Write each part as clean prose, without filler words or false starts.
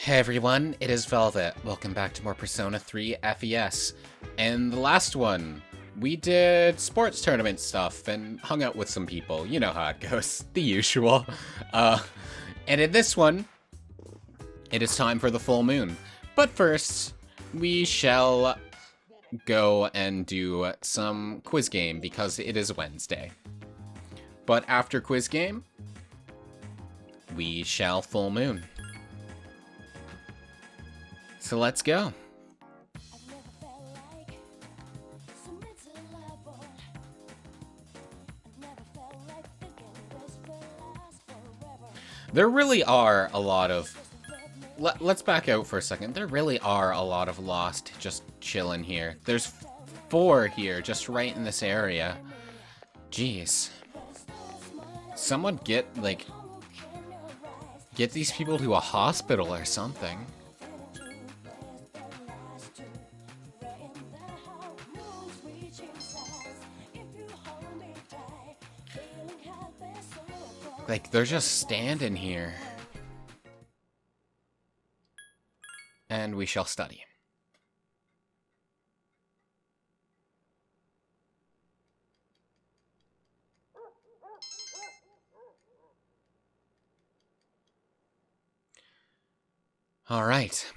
Hey everyone, it is Velvet. Welcome back to more Persona 3 FES. And the last one, we did sports tournament stuff and hung out with some people. You know how it goes, the usual. And in this one, it is time for the full moon. But first, we shall go and do some quiz game because it is Wednesday. But after quiz game, we shall full moon. So let's go. There really are a lot of... Let's back out for a second. There really are a lot of Lost just chilling here. There's 4 here, just right in this area. Jeez. Someone get these people to a hospital or something. Like, they're just standing here. And we shall study. All right.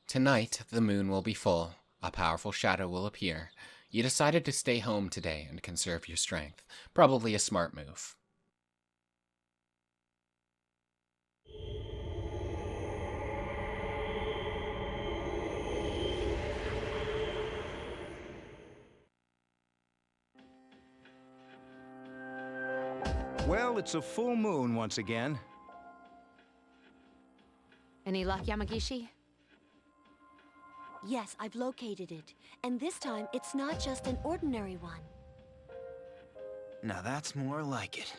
Tonight, the moon will be full. A powerful shadow will appear. You decided to stay home today and conserve your strength. Probably a smart move. Well, it's a full moon once again. Any luck, Yamagishi? Yes, I've located it. And this time, it's not just an ordinary one. Now that's more like it.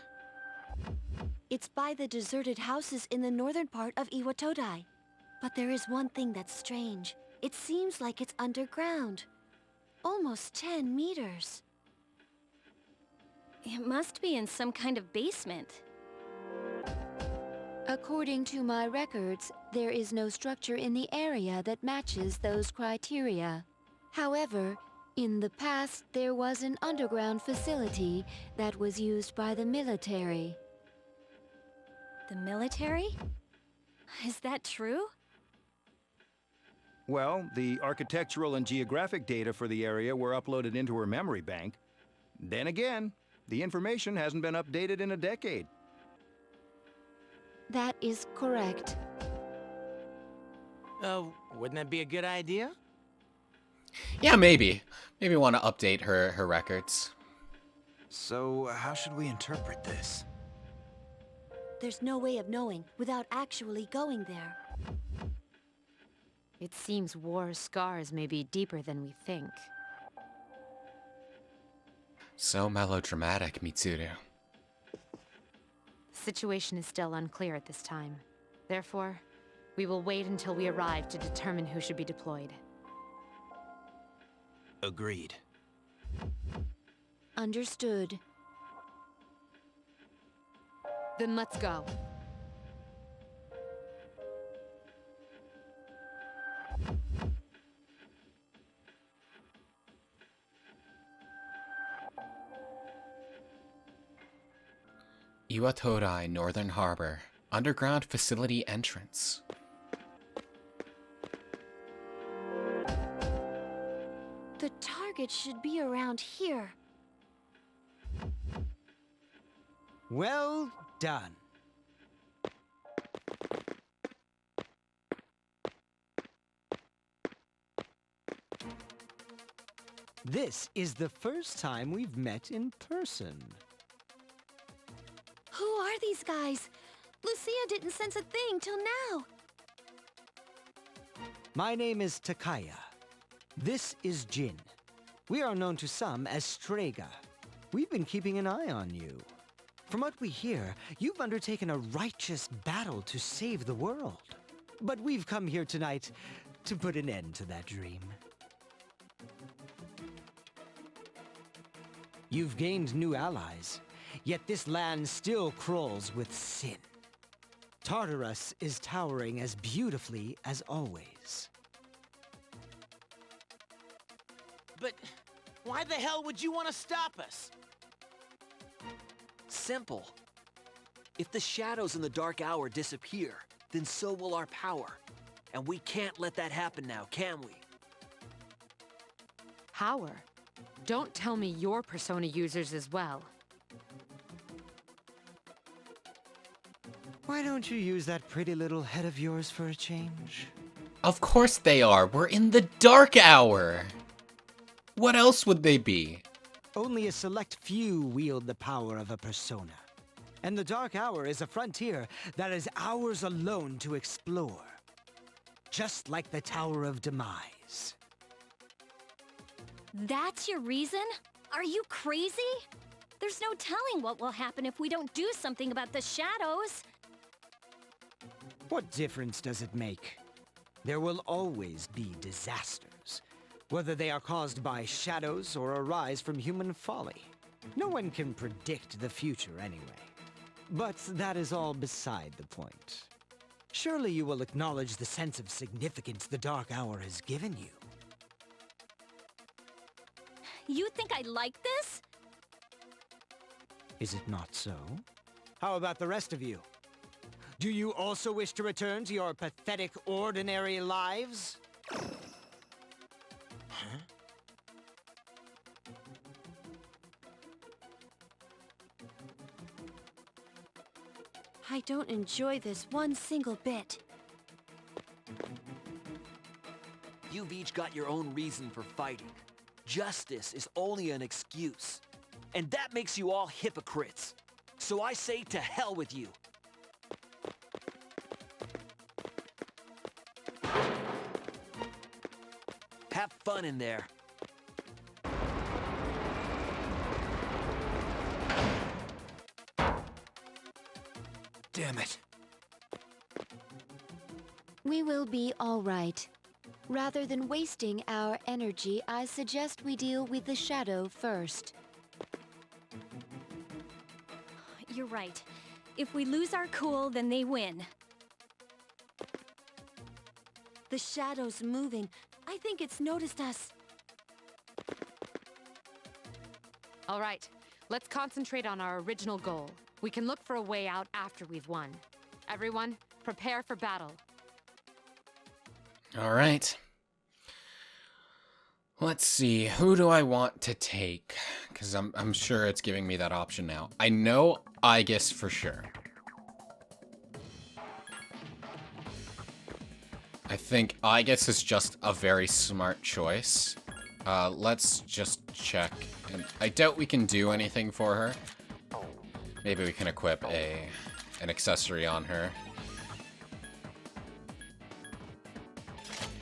It's by the deserted houses in the northern part of Iwatodai. But there is one thing that's strange. It seems like it's underground. Almost 10 meters. It must be in some kind of basement. According to my records, there is no structure in the area that matches those criteria. However, in the past, there was an underground facility that was used by the military. The military? Is that true? Well, the architectural and geographic data for the area were uploaded into her memory bank. Then again, the information hasn't been updated in a decade. That is correct. Wouldn't that be a good idea? Yeah, maybe. Maybe want to update her records. So, how should we interpret this? There's no way of knowing without actually going there. It seems war scars may be deeper than we think. So melodramatic, Mitsuru. The situation is still unclear at this time. Therefore, we will wait until we arrive to determine who should be deployed. Agreed. Understood. Then let's go. Iwatodai Northern Harbor. Underground facility entrance. The target should be around here. Well done. This is the first time we've met in person. Who are these guys? Lucia didn't sense a thing till now. My name is Takaya. This is Jin. We are known to some as Strega. We've been keeping an eye on you. From what we hear, you've undertaken a righteous battle to save the world. But we've come here tonight to put an end to that dream. You've gained new allies, yet this land still crawls with sin. Tartarus is towering as beautifully as always. But why the hell would you want to stop us? Simple. If the shadows in the dark hour disappear, then so will our power. And we can't let that happen now, can we? Power? Don't tell me you're Persona users as well. Why don't you use that pretty little head of yours for a change? Of course they are. We're in the dark hour. What else would they be? Only a select few wield the power of a persona. And the Dark Hour is a frontier that is ours alone to explore. Just like the Tower of Demise. That's your reason? Are you crazy? There's no telling what will happen if we don't do something about the shadows. What difference does it make? There will always be disasters, whether they are caused by shadows or arise from human folly. No one can predict the future anyway. But that is all beside the point. Surely you will acknowledge the sense of significance the Dark Hour has given you. You think I like this? Is it not so? How about the rest of you? Do you also wish to return to your pathetic, ordinary lives? I don't enjoy this one single bit. You've each got your own reason for fighting. Justice is only an excuse. And that makes you all hypocrites. So I say to hell with you. Have fun in there. Damn it. We will be all right. Rather than wasting our energy, I suggest we deal with the shadow first. You're right. If we lose our cool, then they win. The shadow's moving. I think it's noticed us. All right, let's concentrate on our original goal. We can look for a way out after we've won. Everyone, prepare for battle. All right. Let's see. Who do I want to take? Because I'm sure it's giving me that option now. I know Aegis for sure. I think Aegis is just a very smart choice. Let's just check. And I doubt we can do anything for her. Maybe we can equip an accessory on her.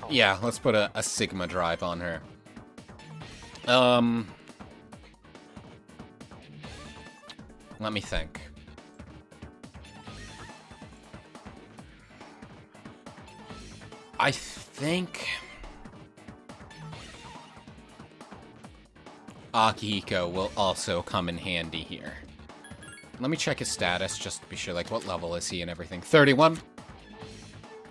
Yeah, let's put a Sigma drive on her. Let me think. I think Akihiko will also come in handy here. Let me check his status just to be sure, like, what level is he and everything. 31?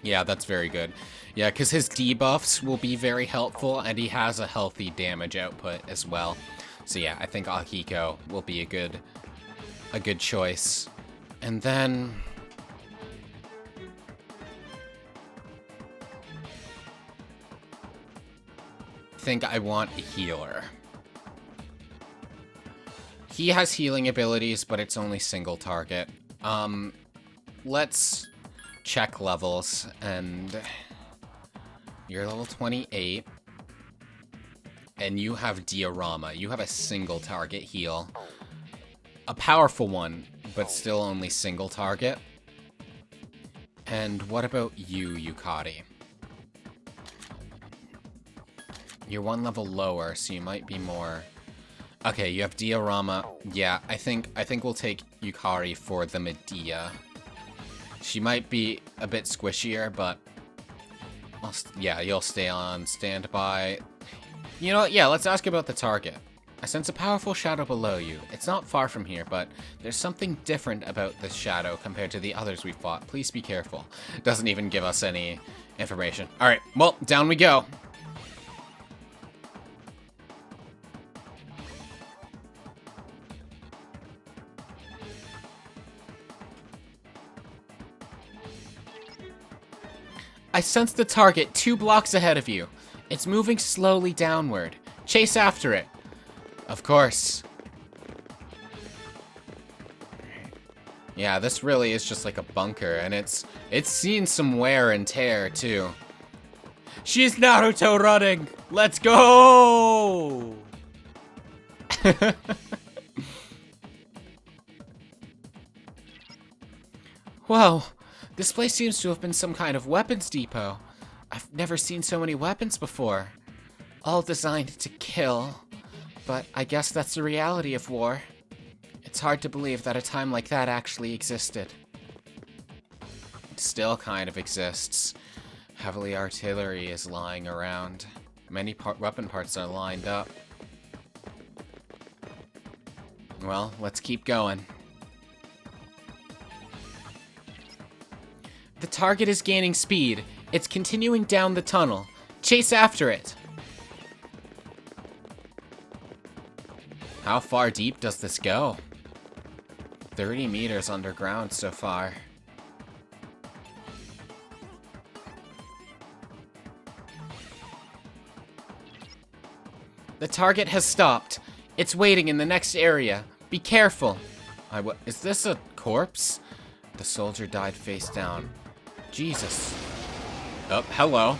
Yeah, that's very good. Yeah, because his debuffs will be very helpful, and he has a healthy damage output as well. So yeah, I think Akihiko will be a good choice. And then I think I want a healer. He has healing abilities, but it's only single target. Let's check levels, and you're level 28, and you have Diorama. You have a single target heal. A powerful one, but still only single target. And what about you, Yukari? You're one level lower, so you might be more... Okay, you have Diorama. Yeah, I think we'll take Yukari for the Medea. She might be a bit squishier, but yeah, you'll stay on standby. You know what? Yeah, let's ask about the target. I sense a powerful shadow below you. It's not far from here, but there's something different about this shadow compared to the others we fought. Please be careful. Doesn't even give us any information. Alright, well, down we go. I sense the target 2 blocks ahead of you. It's moving slowly downward. Chase after it. Of course. Yeah, this really is just like a bunker, and it's seen some wear and tear too. She's Naruto running! Let's go! Whoa, this place seems to have been some kind of weapons depot. I've never seen so many weapons before. All designed to kill. But I guess that's the reality of war. It's hard to believe that a time like that actually existed. It still kind of exists. Heavily artillery is lying around. Many weapon parts are lined up. Well, let's keep going. The target is gaining speed. It's continuing down the tunnel. Chase after it. How far deep does this go? 30 meters underground so far. The target has stopped. It's waiting in the next area. Be careful. Is this a corpse? The soldier died face down. Jesus. Oh, hello.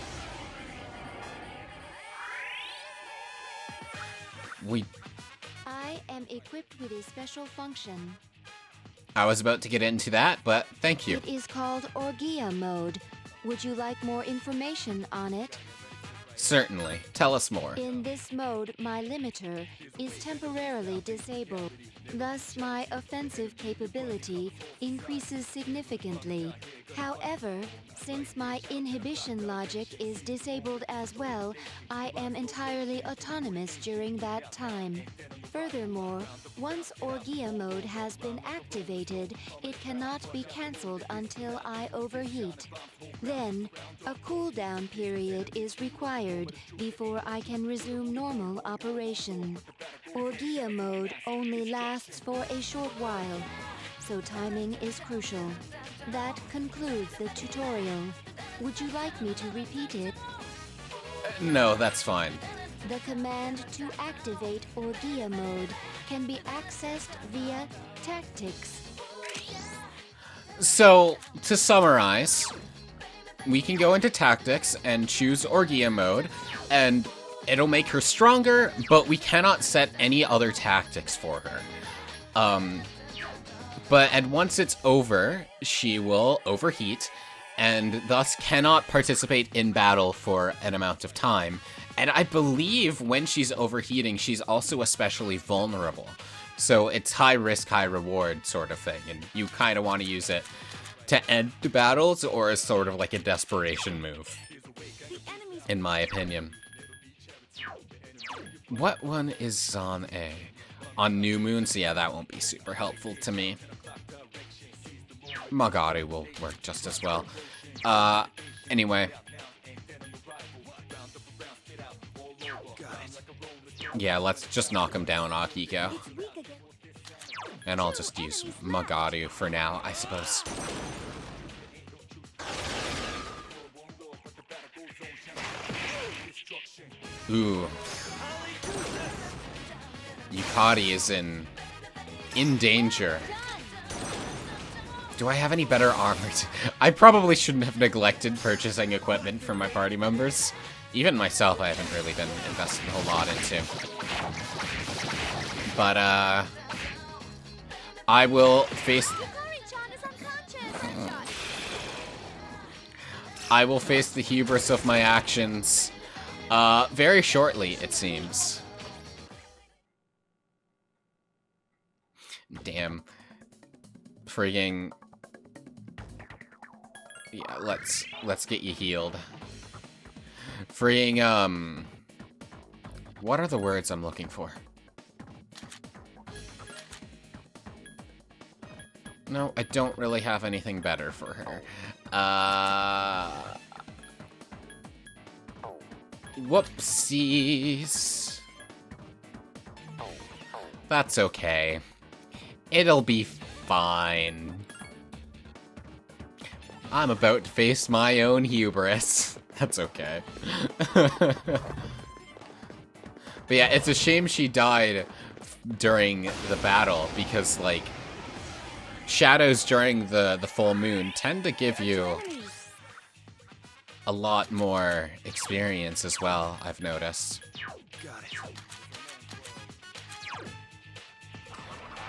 I am equipped with a special function. I was about to get into that, but thank you. It is called Orgia mode. Would you like more information on it? Certainly. Tell us more. In this mode, my limiter is temporarily disabled. Thus, my offensive capability increases significantly. However, since my inhibition logic is disabled as well, I am entirely autonomous during that time. Furthermore, once Orgia mode has been activated, it cannot be cancelled until I overheat. Then, a cooldown period is required before I can resume normal operation. Orgia mode only lasts for a short while, so timing is crucial. That concludes the tutorial. Would you like me to repeat it? No, that's fine. The command to activate Orgia mode can be accessed via Tactics. So, to summarize, we can go into Tactics and choose Orgia mode, and it'll make her stronger, but we cannot set any other tactics for her. And once it's over, she will overheat, and thus cannot participate in battle for an amount of time. And I believe when she's overheating, she's also especially vulnerable. So it's high risk, high reward sort of thing, and you kind of want to use it to end the battles or as sort of like a desperation move, in my opinion. What one is on A? On New Moons? Yeah, that won't be super helpful to me. Magari will work just as well. Anyway. Yeah, let's just knock him down, Akiko. And I'll just use Magari for now, I suppose. Ooh. Yukari is in danger. Do I have any better armor? I probably shouldn't have neglected purchasing equipment for my party members. Even myself, I haven't really been investing a whole lot into. But, I will face... I will face the hubris of my actions, very shortly, it seems. Damn. Frigging... Yeah, let's get you healed. Freeing, what are the words I'm looking for? No, I don't really have anything better for her. Whoopsies. That's okay. It'll be fine. I'm about to face my own hubris. That's okay. But yeah, it's a shame she died during the battle, because, like, shadows during the full moon tend to give you a lot more experience as well, I've noticed.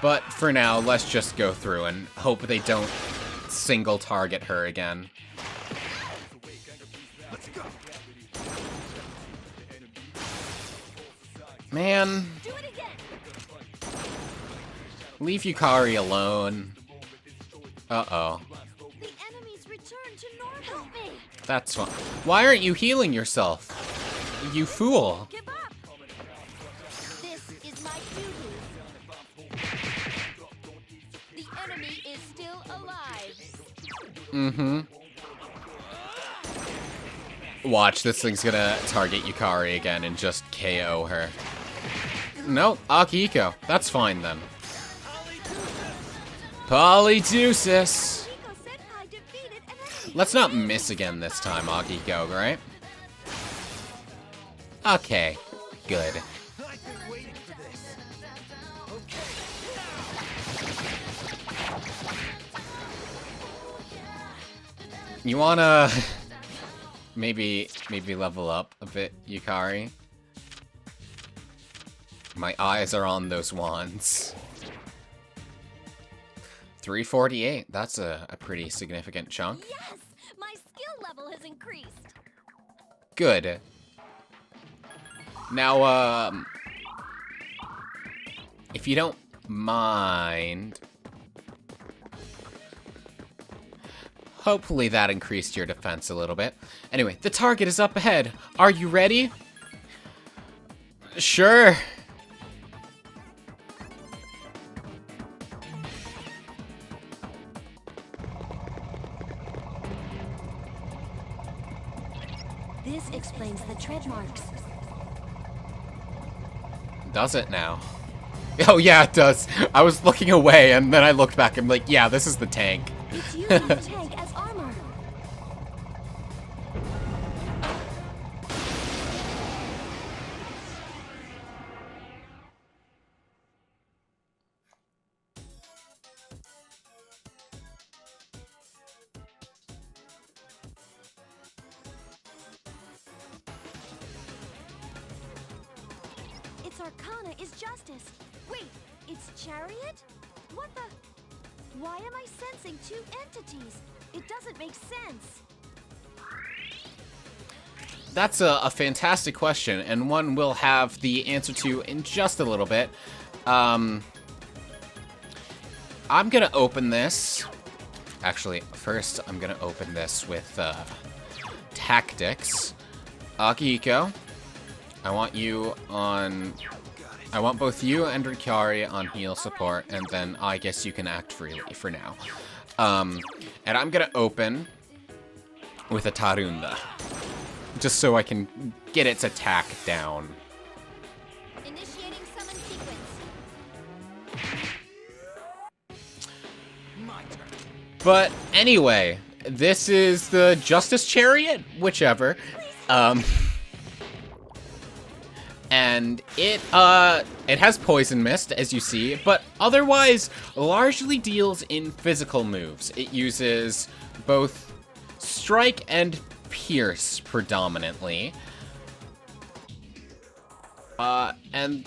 But for now, let's just go through and hope they don't single target her again. Man. Leave Yukari alone. Uh-oh. The enemies return to normal. Help me. That's fine. Why aren't you healing yourself? You fool. Give up. This is my duty. The enemy is still alive. Mm-hmm. Watch, this thing's gonna target Yukari again and just KO her. No, Akihiko. That's fine then. Polydeuces! Let's not miss again this time, Akihiko, right? Okay, good. You wanna maybe level up a bit, Yukari? My eyes are on those wands. 348, that's a pretty significant chunk. Yes! My skill level has increased. Good. Now, if you don't mind, hopefully that increased your defense a little bit. Anyway, the target is up ahead. Are you ready? Sure. This explains the tread marks. Does it now? Oh yeah, it does. I was looking away and then I looked back and I'm like, yeah, this is the tank. It's using the tank as armor. Its arcana is justice. Wait, it's Chariot? What the? Why am I sensing two entities? It doesn't make sense. That's a fantastic question, and one we'll have the answer to in just a little bit. I'm gonna open this. Actually, first I'm gonna open this with tactics. Akihiko, I want both you and Rikari on heal support, and then I guess you can act freely for now. And I'm gonna open with a Tarunda, just so I can get its attack down. Initiating summon sequence. But anyway, this is the Justice Chariot, whichever. And it has Poison Mist, as you see, but otherwise largely deals in physical moves. It uses both Strike and Pierce predominantly. And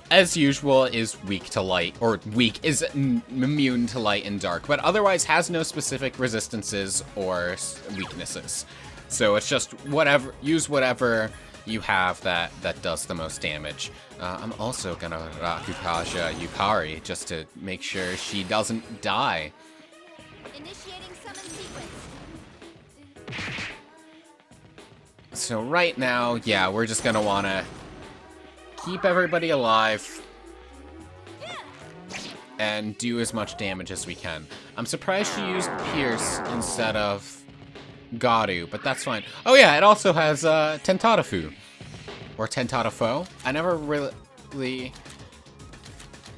as usual is weak to light, or is immune to light and dark, but otherwise has no specific resistances or weaknesses. So it's just use whatever you have that does the most damage. I'm also gonna Rakukaja Yukari just to make sure she doesn't die. Initiating summon sequence. So right now, yeah, we're just gonna wanna keep everybody alive and do as much damage as we can. I'm surprised she used Pierce instead of Garu, but that's fine. Oh yeah, it also has Tentatafu. Or Tentatafo. I never really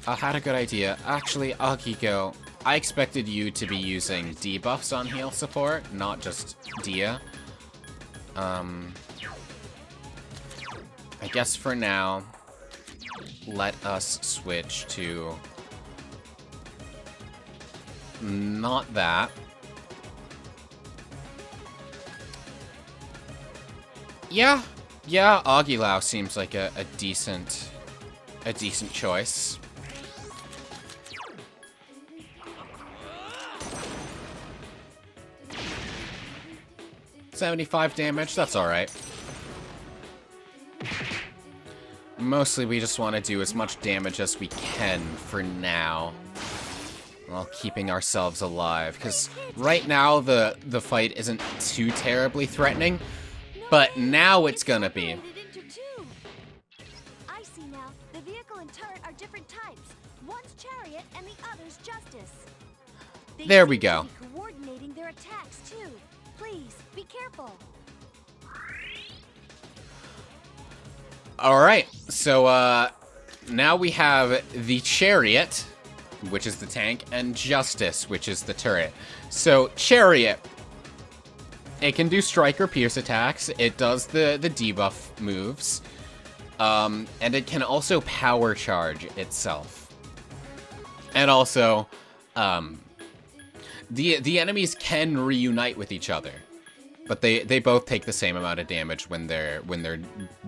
had a good idea. Actually, Akiko, I expected you to be using debuffs on heal support, not just Dia. I guess for now, let us switch to not that. Yeah, Aguilau seems like a decent choice. $75 damage, that's alright. Mostly we just want to do as much damage as we can for now, while keeping ourselves alive, because right now the fight isn't too terribly threatening, but now it's gonna be. I see now. The vehicle and turret are different types. One's Chariot and the other's Justice. There we go. They seem to be coordinating their attacks too. Please be careful. Alright, so now we have the Chariot, which is the tank, and Justice, which is the turret. So, Chariot, it can do strike or pierce attacks, it does the debuff moves, and it can also power charge itself. And also, the enemies can reunite with each other, but they both take the same amount of damage when they're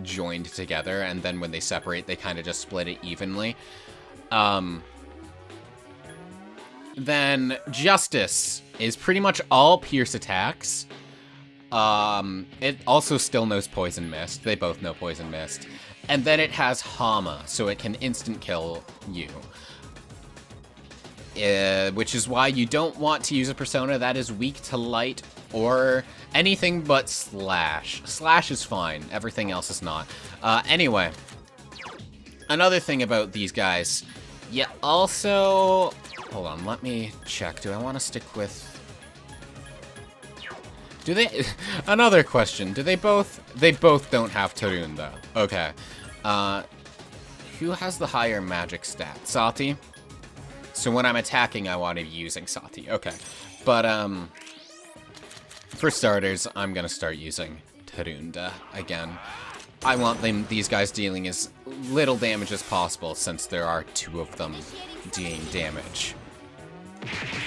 joined together, and then when they separate, they kind of just split it evenly. Then Justice is pretty much all pierce attacks. It also still knows Poison Mist. They both know Poison Mist. And then it has Hama, so it can instant kill you. Which is why you don't want to use a persona that is weak to light or anything but Slash. Slash is fine, everything else is not. Anyway, another thing about these guys, you also... Hold on, let me check. Do I want to stick with... Do they... Another question. Do they both... They both don't have Tarun, though. Okay. Who has the higher magic stat? Sati? So when I'm attacking, I want to be using Sati. Okay. But, for starters, I'm gonna start using Tarunda again. I want these guys dealing as little damage as possible, since there are two of them doing damage.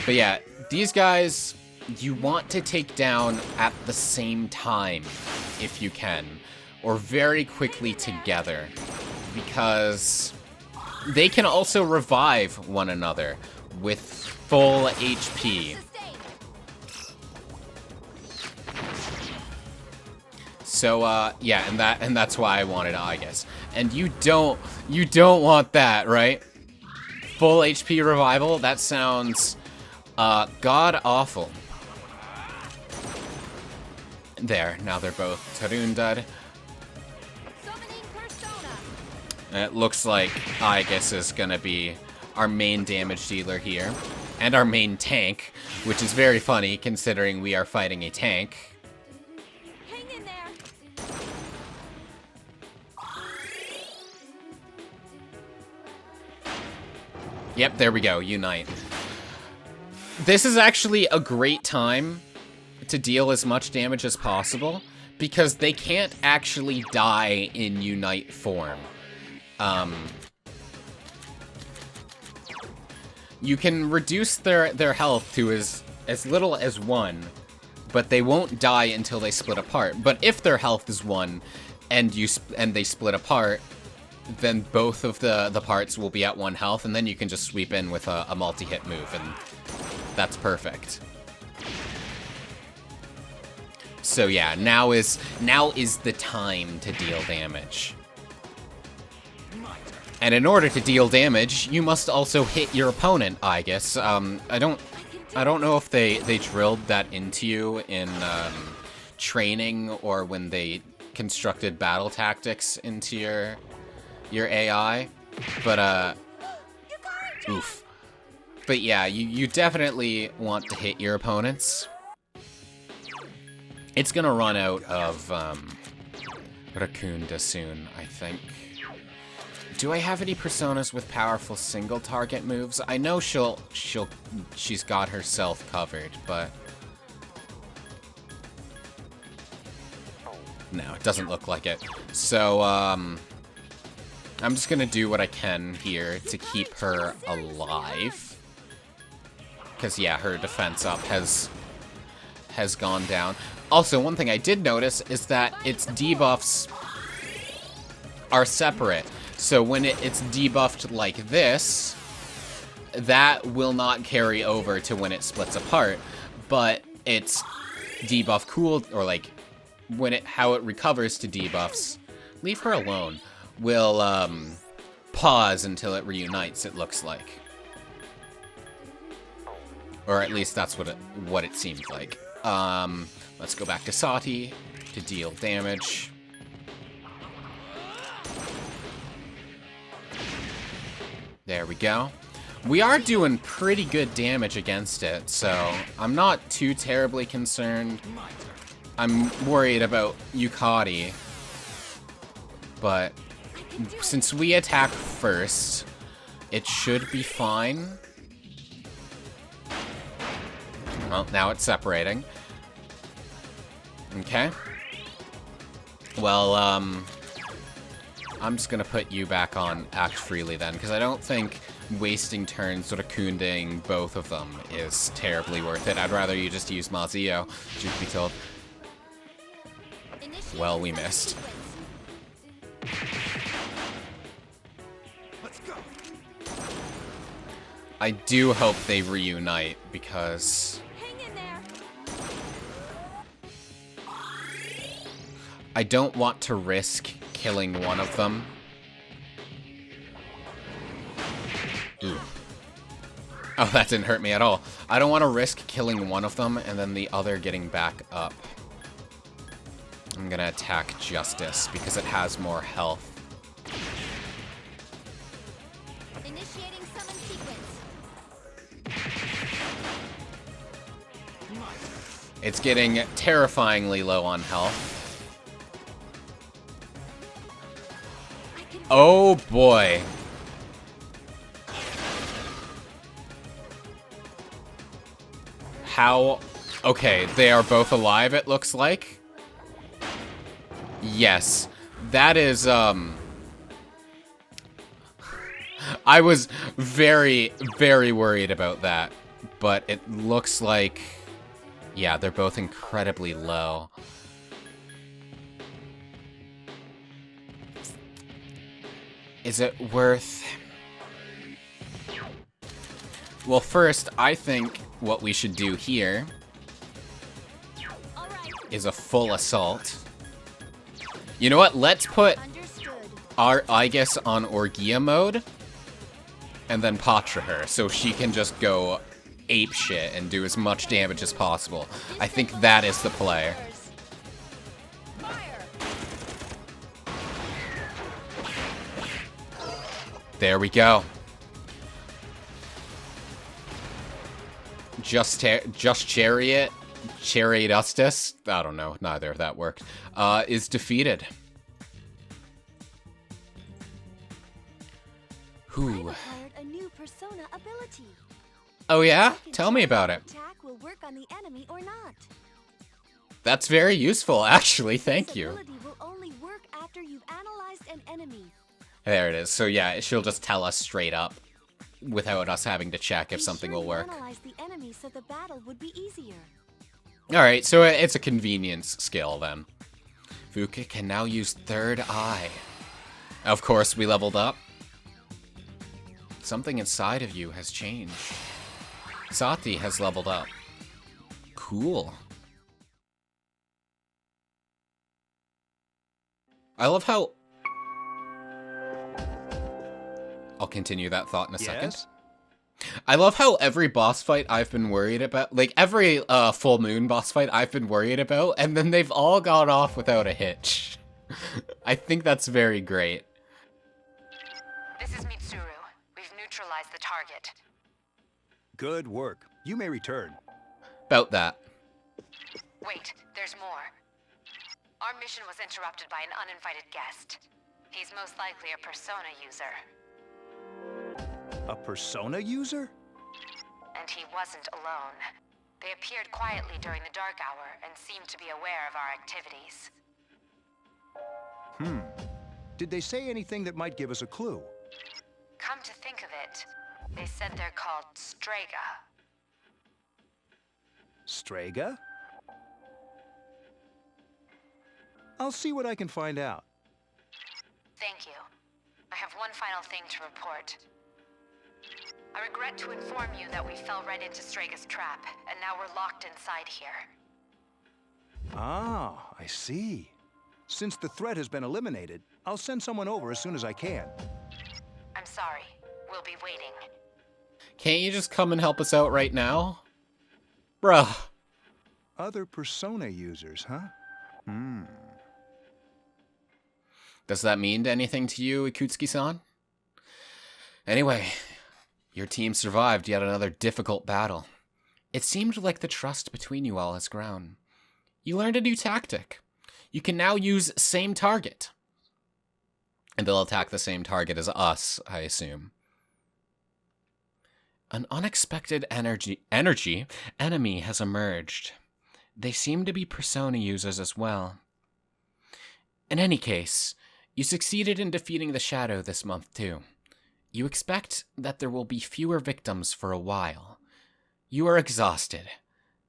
But yeah, these guys, you want to take down at the same time, if you can, or very quickly together, because they can also revive one another with full HP. So, yeah, and that's why I wanted Aegis. And you don't want that, right? Full HP revival? That sounds, god-awful. There, now they're both Tarundad. It looks like Aegis is gonna be our main damage dealer here. And our main tank, which is very funny considering we are fighting a tank. Yep, there we go, Unite. This is actually a great time to deal as much damage as possible, because they can't actually die in Unite form. You can reduce their health to as little as 1, but they won't die until they split apart. But if their health is 1, and they split apart, then both of the parts will be at 1 health, and then you can just sweep in with a multi-hit move, and that's perfect. So yeah, now is the time to deal damage. And in order to deal damage, you must also hit your opponent, I guess. I don't know if they drilled that into you in training, or when they constructed battle tactics into your AI, but oof. But yeah, you definitely want to hit your opponents. It's gonna run out of Raccoonda soon, I think. Do I have any personas with powerful single target moves? I know she's got herself covered, but no, it doesn't look like it. So, I'm just gonna do what I can here to keep her alive. Because, yeah, her defense up has gone down. Also, one thing I did notice is that its debuffs are separate. So when it's debuffed like this, that will not carry over to when it splits apart. But its debuff or like, how it recovers to debuffs, leave her alone, will pause until it reunites, it looks like. Or at least that's what it seemed like. Let's go back to Sati to deal damage. There we go. We are doing pretty good damage against it, so I'm not too terribly concerned. I'm worried about Yukari, but since we attack first, it should be fine. Well, now it's separating. Okay. Well, I'm just gonna put you back on Act Freely then, because I don't think wasting turns Raccoonding both of them is terribly worth it. I'd rather you just use Mazio, truth be told. Well, we missed. Let's go. I do hope they reunite, because I don't want to risk killing one of them. Ooh. Oh, that didn't hurt me at all. I don't want to risk killing one of them and then the other getting back up. I'm gonna attack Justice because it has more health. Initiating summon sequence. It's getting terrifyingly low on health. Oh boy. How? Okay, they are both alive, it looks like. Yes. That is, I was very, very worried about that. But it looks like, yeah, they're both incredibly low. Is it worth... Well, first, I think what we should do here is a full assault. You know what? Let's put our Aegis on Orgia mode and then Patra her so she can just go ape shit and do as much damage as possible. I think that is the play. There we go. Just Chariot, Chariotustus, I don't know, neither of that worked, is defeated. Who? A new persona ability. Oh yeah? Tell me about it. Attack will work on the enemy or not. That's very useful, actually. Thank you. This ability will only work after you've analyzed an enemy. There it is. So yeah, she'll just tell us straight up without us having to check if something will work. Analyze the enemy so the battle would be easier. Alright, so it's a convenience skill then. Fuka can now use Third Eye. Of course, we leveled up. Something inside of you has changed. Sati has leveled up. Cool. I love how... I'll continue that thought in a second. I love how every boss fight I've been worried about, like every full moon boss fight I've been worried about, and then they've all gone off without a hitch. I think that's very great. This is Mitsuru. We've neutralized the target. Good work. You may return. About that. Wait, there's more. Our mission was interrupted by an uninvited guest. He's most likely a Persona user. A Persona user? And he wasn't alone. They appeared quietly during the dark hour and seemed to be aware of our activities. Did they say anything that might give us a clue? Come to think of it, they said they're called Strega. Strega? I'll see what I can find out. Thank you. I have one final thing to report. I regret to inform you that we fell right into Strega's trap, and now we're locked inside here. Ah, I see. Since the threat has been eliminated, I'll send someone over as soon as I can. I'm sorry. We'll be waiting. Can't you just come and help us out right now? Bruh. Other Persona users, huh? Does that mean anything to you, Ikutsuki-san? Anyway, your team survived yet another difficult battle. It seemed like the trust between you all has grown. You learned a new tactic. You can now use same target. And they'll attack the same target as us, I assume. An unexpected enemy has emerged. They seem to be Persona users as well. In any case, you succeeded in defeating the Shadow this month too. You expect that there will be fewer victims for a while. You are exhausted,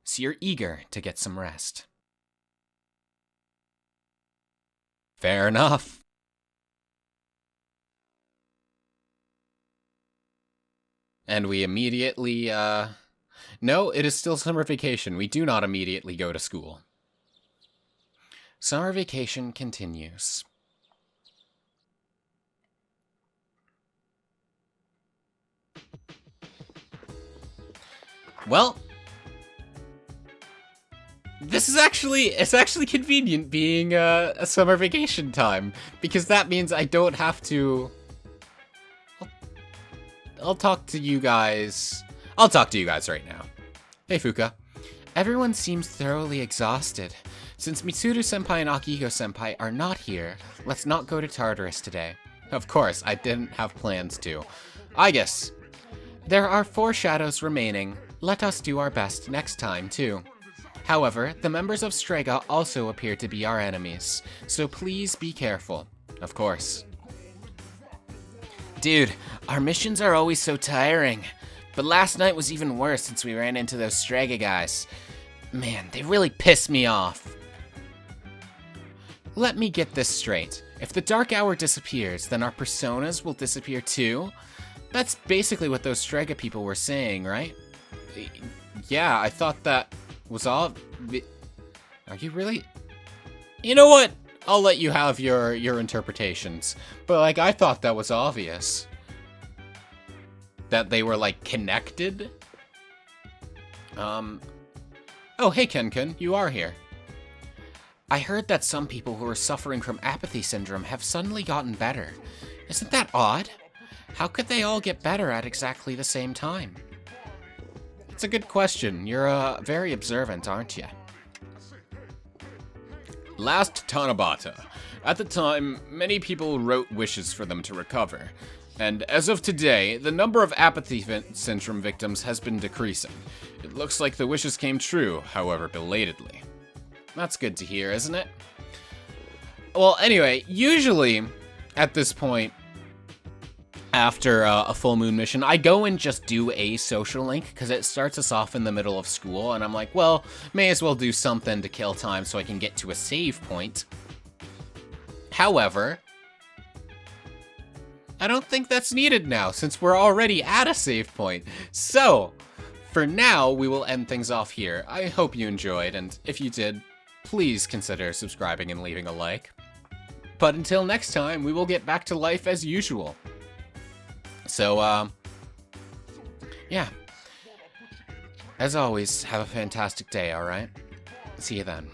so you're eager to get some rest. Fair enough. And we immediately, no, it is still summer vacation. We do not immediately go to school. Summer vacation continues. Well, it's actually convenient being a summer vacation time, because that means I don't have to. I'll talk to you guys. I'll talk to you guys right now. Hey, Fuka. Everyone seems thoroughly exhausted. Since Mitsuru-senpai and Akihiko-senpai are not here, let's not go to Tartarus today. Of course, I didn't have plans to. I guess. There are 4 shadows remaining. Let us do our best next time, too. However, the members of Strega also appear to be our enemies, so please be careful. Of course. Dude, our missions are always so tiring. But last night was even worse since we ran into those Strega guys. Man, they really pissed me off. Let me get this straight. If the Dark Hour disappears, then our personas will disappear too? That's basically what those Strega people were saying, right? Yeah, I thought that was all. Are you really? You know what? I'll let you have your interpretations. But like, I thought that was obvious. That they were like connected? Oh, hey Ken-kun, you are here. I heard that some people who are suffering from apathy syndrome have suddenly gotten better. Isn't that odd? How could they all get better at exactly the same time? It's a good question. You're very observant, aren't you? Last Tanabata. At the time, many people wrote wishes for them to recover. And as of today, the number of apathy syndrome victims has been decreasing. It looks like the wishes came true, however belatedly. That's good to hear, isn't it? Well, anyway, usually at this point, after a full moon mission, I go and just do a social link, because it starts us off in the middle of school, and I'm like, well, may as well do something to kill time so I can get to a save point. However, I don't think that's needed now, since we're already at a save point. So, for now, we will end things off here. I hope you enjoyed, and if you did, please consider subscribing and leaving a like. But until next time, we will get back to life as usual. So, yeah. As always, have a fantastic day, alright? See you then.